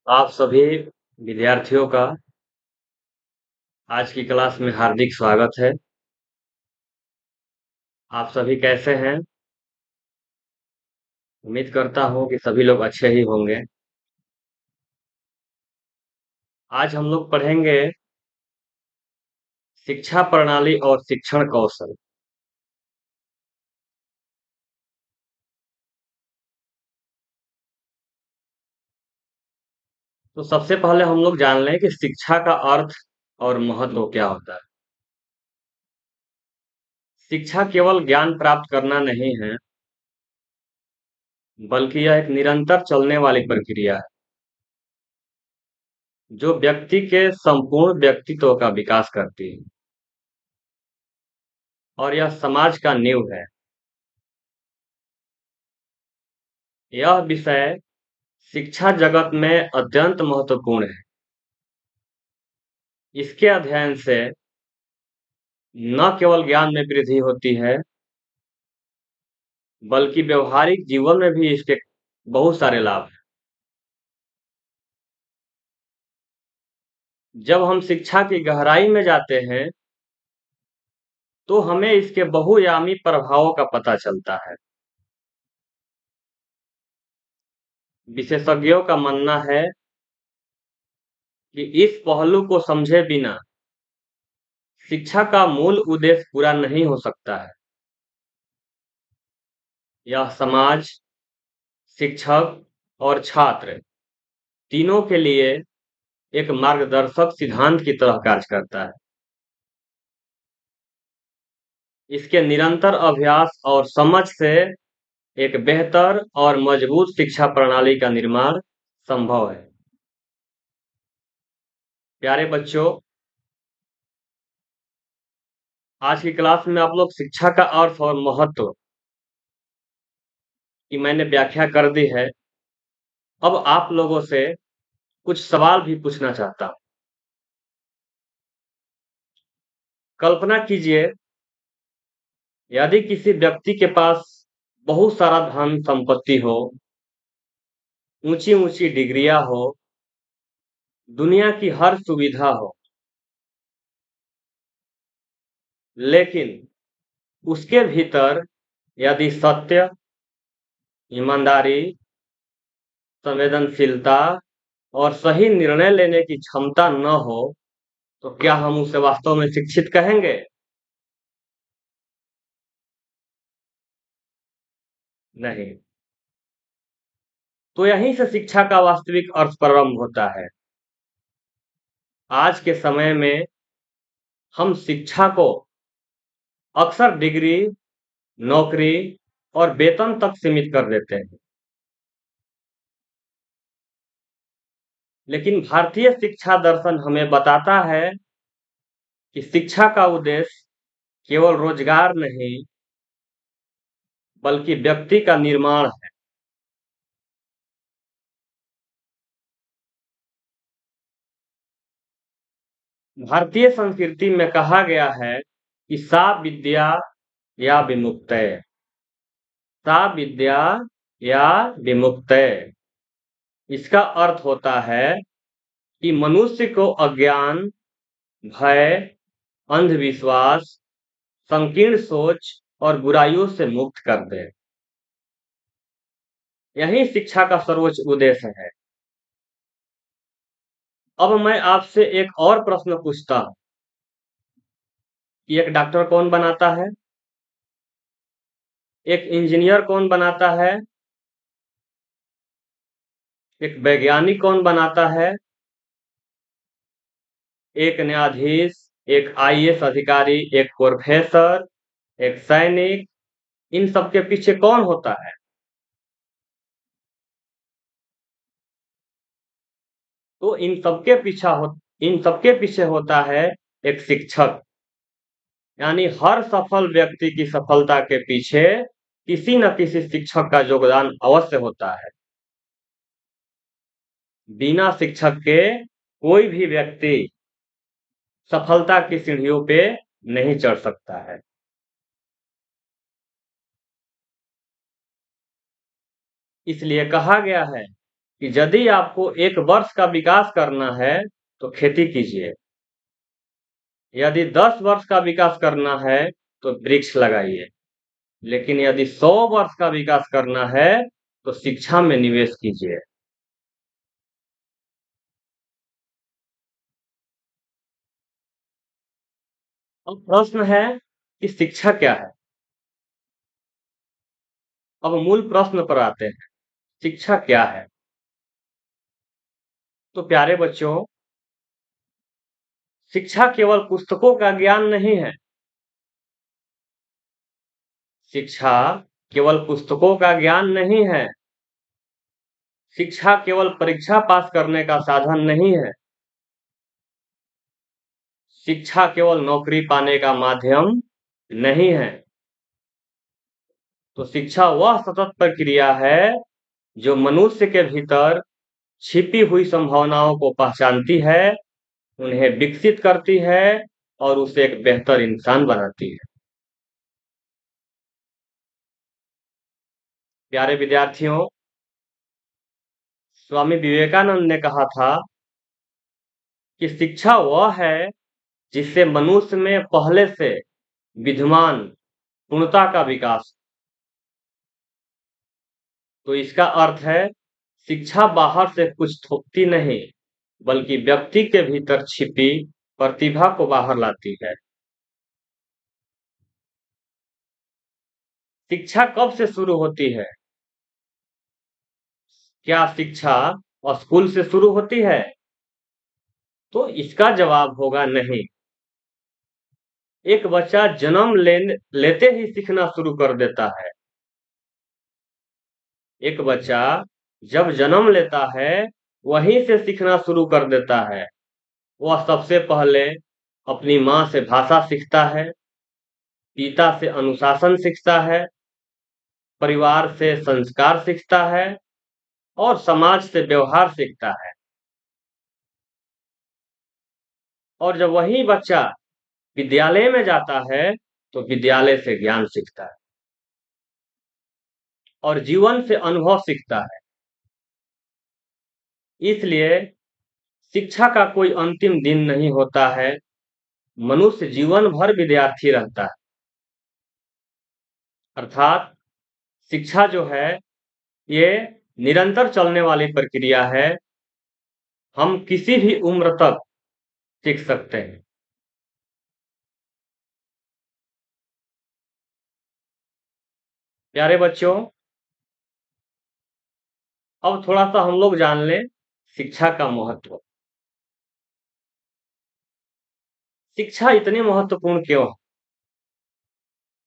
आप सभी विद्यार्थियों का आज की क्लास में हार्दिक स्वागत है। आप सभी कैसे हैं? उम्मीद करता हूँ कि सभी लोग अच्छे ही होंगे। आज हम लोग पढ़ेंगे शिक्षा प्रणाली और शिक्षण कौशल। तो सबसे पहले हम लोग जान लें कि शिक्षा का अर्थ और महत्व क्या होता है। शिक्षा केवल ज्ञान प्राप्त करना नहीं है, बल्कि यह एक निरंतर चलने वाली प्रक्रिया है, जो व्यक्ति के संपूर्ण व्यक्तित्व का विकास करती है और यह समाज का नींव है। यह विषय शिक्षा जगत में अत्यंत महत्वपूर्ण है। इसके अध्ययन से न केवल ज्ञान में वृद्धि होती है, बल्कि व्यवहारिक जीवन में भी इसके बहुत सारे लाभ हैं। जब हम शिक्षा की गहराई में जाते हैं, तो हमें इसके बहुआयामी प्रभावों का पता चलता है। विशेषज्ञों का मानना है कि इस पहलू को समझे बिना शिक्षा का मूल उद्देश्य पूरा नहीं हो सकता है। यह समाज, शिक्षक और छात्र तीनों के लिए एक मार्गदर्शक सिद्धांत की तरह कार्य करता है। इसके निरंतर अभ्यास और समझ से एक बेहतर और मजबूत शिक्षा प्रणाली का निर्माण संभव है। प्यारे बच्चों, आज की क्लास में आप लोग शिक्षा का अर्थ और महत्व की मैंने व्याख्या कर दी है। अब आप लोगों से कुछ सवाल भी पूछना चाहता हूँ। कल्पना कीजिए, यदि किसी व्यक्ति के पास बहुत सारा धन संपत्ति हो, ऊंची ऊंची डिग्रियां हो, दुनिया की हर सुविधा हो, लेकिन उसके भीतर यदि सत्य, ईमानदारी, संवेदनशीलता और सही निर्णय लेने की क्षमता न हो, तो क्या हम उसे वास्तव में शिक्षित कहेंगे? नहीं। तो यहीं से शिक्षा का वास्तविक अर्थ प्रारंभ होता है। आज के समय में हम शिक्षा को अक्सर डिग्री, नौकरी और वेतन तक सीमित कर देते हैं। लेकिन भारतीय शिक्षा दर्शन हमें बताता है कि शिक्षा का उद्देश्य केवल रोजगार नहीं, बल्कि व्यक्ति का निर्माण है। भारतीय संस्कृति में कहा गया है कि सा विद्या या विमुक्तय, सा विद्या या विमुक्तय। इसका अर्थ होता है कि मनुष्य को अज्ञान, भय, अंधविश्वास, संकीर्ण सोच और बुराइयों से मुक्त कर दे। यही शिक्षा का सर्वोच्च उद्देश्य है। अब मैं आपसे एक और प्रश्न पूछता हूं कि एक डॉक्टर कौन बनाता है? एक इंजीनियर कौन बनाता है? एक वैज्ञानिक कौन बनाता है? एक न्यायाधीश, एक आईएएस अधिकारी, एक प्रोफेसर, एक सैनिक, इन सब के पीछे कौन होता है? तो इन सबके पीछे होता है एक शिक्षक। यानी हर सफल व्यक्ति की सफलता के पीछे किसी न किसी शिक्षक का योगदान अवश्य होता है। बिना शिक्षक के कोई भी व्यक्ति सफलता की सीढ़ियों पे नहीं चढ़ सकता है। इसलिए कहा गया है कि यदि आपको 1 वर्ष का विकास करना है तो खेती कीजिए, यदि 10 वर्ष का विकास करना है तो वृक्ष लगाइए, लेकिन यदि 100 वर्ष का विकास करना है तो शिक्षा में निवेश कीजिए। अब प्रश्न है कि शिक्षा क्या है? अब मूल प्रश्न पर आते हैं, शिक्षा क्या है? तो प्यारे बच्चों, शिक्षा केवल पुस्तकों का ज्ञान नहीं है। शिक्षा केवल पुस्तकों का ज्ञान नहीं है। शिक्षा केवल परीक्षा पास करने का साधन नहीं है। शिक्षा केवल नौकरी पाने का माध्यम नहीं है। तो शिक्षा वह सतत प्रक्रिया है जो मनुष्य के भीतर छिपी हुई संभावनाओं को पहचानती है, उन्हें विकसित करती है और उसे एक बेहतर इंसान बनाती है। प्यारे विद्यार्थियों, स्वामी विवेकानंद ने कहा था कि शिक्षा वह है जिससे मनुष्य में पहले से विद्यमान पूर्णता का विकास। तो इसका अर्थ है, शिक्षा बाहर से कुछ थोपती नहीं, बल्कि व्यक्ति के भीतर छिपी प्रतिभा को बाहर लाती है। शिक्षा कब से शुरू होती है? क्या शिक्षा स्कूल से शुरू होती है? तो इसका जवाब होगा नहीं। एक बच्चा जन्म लेते ही सीखना शुरू कर देता है। एक बच्चा जब जन्म लेता है वहीं से सीखना शुरू कर देता है। वह सबसे पहले अपनी माँ से भाषा सीखता है, पिता से अनुशासन सीखता है, परिवार से संस्कार सीखता है और समाज से व्यवहार सीखता है। और जब वही बच्चा विद्यालय में जाता है तो विद्यालय से ज्ञान सीखता है और जीवन से अनुभव सीखता है। इसलिए शिक्षा का कोई अंतिम दिन नहीं होता है। मनुष्य जीवन भर विद्यार्थी रहता है। अर्थात शिक्षा जो है ये निरंतर चलने वाली प्रक्रिया है। हम किसी भी उम्र तक सीख सकते हैं। प्यारे बच्चों, अब थोड़ा सा हम लोग जान लें शिक्षा का महत्व। शिक्षा इतनी महत्वपूर्ण क्यों है?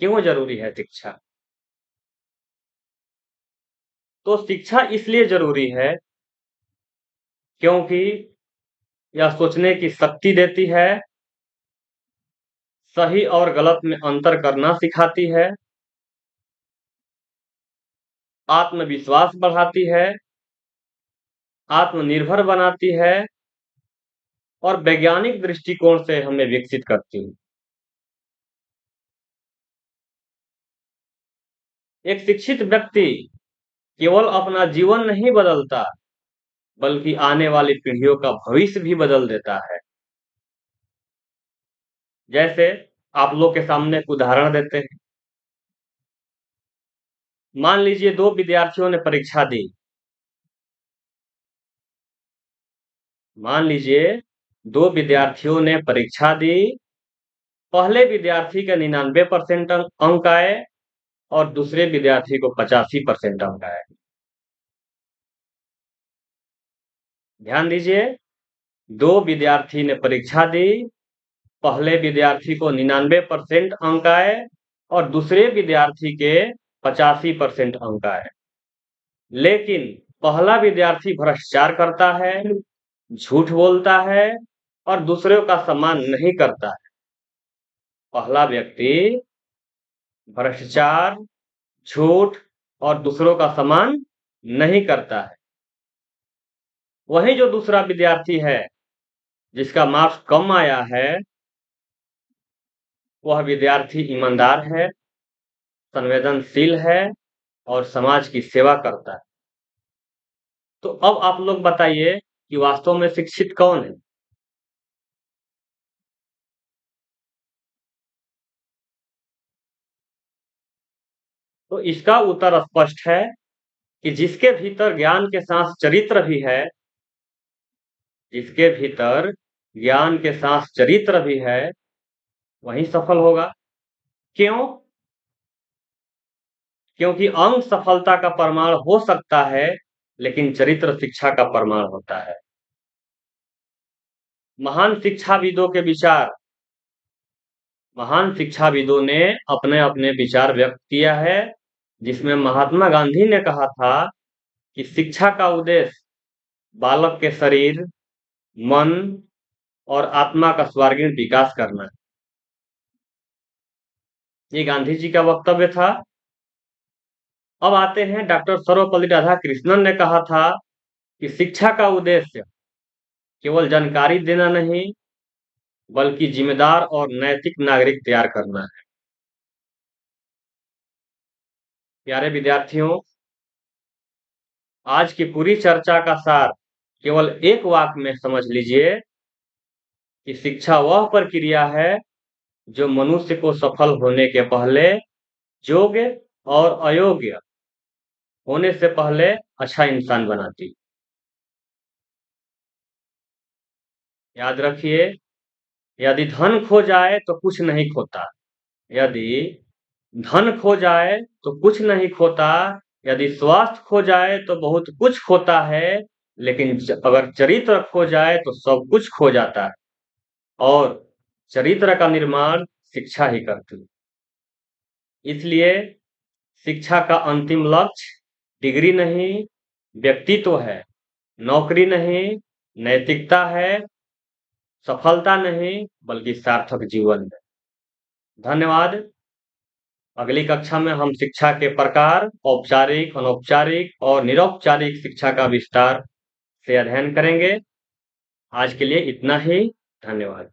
क्यों जरूरी है शिक्षा? तो शिक्षा इसलिए जरूरी है क्योंकि यह सोचने की शक्ति देती है, सही और गलत में अंतर करना सिखाती है, आत्मविश्वास बढ़ाती है, आत्मनिर्भर बनाती है और वैज्ञानिक दृष्टिकोण से हमें विकसित करती है। एक शिक्षित व्यक्ति केवल अपना जीवन नहीं बदलता, बल्कि आने वाली पीढ़ियों का भविष्य भी बदल देता है। जैसे आप लोग के सामने एक उदाहरण देते हैं। मान लीजिए 2 विद्यार्थियों ने परीक्षा दी। मान लीजिए 2 विद्यार्थियों ने परीक्षा दी। पहले विद्यार्थी के 99% अंक आए और दूसरे विद्यार्थी को 85% अंक आए। ध्यान दीजिए, 2 विद्यार्थी ने परीक्षा दी। पहले विद्यार्थी को 99% अंक आए और दूसरे विद्यार्थी के 85% अंक आए। लेकिन पहला विद्यार्थी भ्रष्टाचार करता है, झूठ बोलता है और दूसरों का सम्मान नहीं करता है। पहला व्यक्ति भ्रष्टाचार, झूठ और दूसरों का सम्मान नहीं करता है। वही जो दूसरा विद्यार्थी है जिसका मार्क्स कम आया है, वह विद्यार्थी ईमानदार है, संवेदनशील है और समाज की सेवा करता है। तो अब आप लोग बताइए कि वास्तव में शिक्षित कौन है? तो इसका उत्तर स्पष्ट है कि जिसके भीतर ज्ञान के साथ चरित्र भी है, जिसके भीतर ज्ञान के साथ चरित्र भी है, वही सफल होगा। क्यों? क्योंकि अंग सफलता का प्रमाण हो सकता है, लेकिन चरित्र शिक्षा का प्रमाण होता है। महान शिक्षाविदों के विचार, महान शिक्षाविदों ने अपने अपने विचार व्यक्त किया है, जिसमें महात्मा गांधी ने कहा था कि शिक्षा का उद्देश्य बालक के शरीर, मन और आत्मा का सर्वांगीण विकास करना है। ये गांधी जी का वक्तव्य था। अब आते हैं डॉक्टर सर्वपल्ली राधाकृष्णन ने कहा था कि शिक्षा का उद्देश्य केवल जानकारी देना नहीं, बल्कि जिम्मेदार और नैतिक नागरिक तैयार करना है। प्यारे विद्यार्थियों, आज की पूरी चर्चा का सार केवल एक वाक्य में समझ लीजिए कि शिक्षा वह प्रक्रिया है जो मनुष्य को सफल होने के पहले योग्य और अयोग्य होने से पहले अच्छा इंसान बनाती। याद रखिए, यदि धन खो जाए तो कुछ नहीं खोता, यदि धन खो जाए तो कुछ नहीं खोता, यदि स्वास्थ्य खो जाए तो बहुत कुछ खोता है, लेकिन अगर चरित्र खो जाए तो सब कुछ खो जाता है। और चरित्र का निर्माण शिक्षा ही करती है। इसलिए शिक्षा का अंतिम लक्ष्य डिग्री नहीं, व्यक्तित्व है। नौकरी नहीं, नैतिकता है। सफलता नहीं, बल्कि सार्थक जीवन है। धन्यवाद। अगली कक्षा में हम शिक्षा के प्रकार, औपचारिक, अनौपचारिक और निरौपचारिक शिक्षा का विस्तार से अध्ययन करेंगे। आज के लिए इतना ही। धन्यवाद।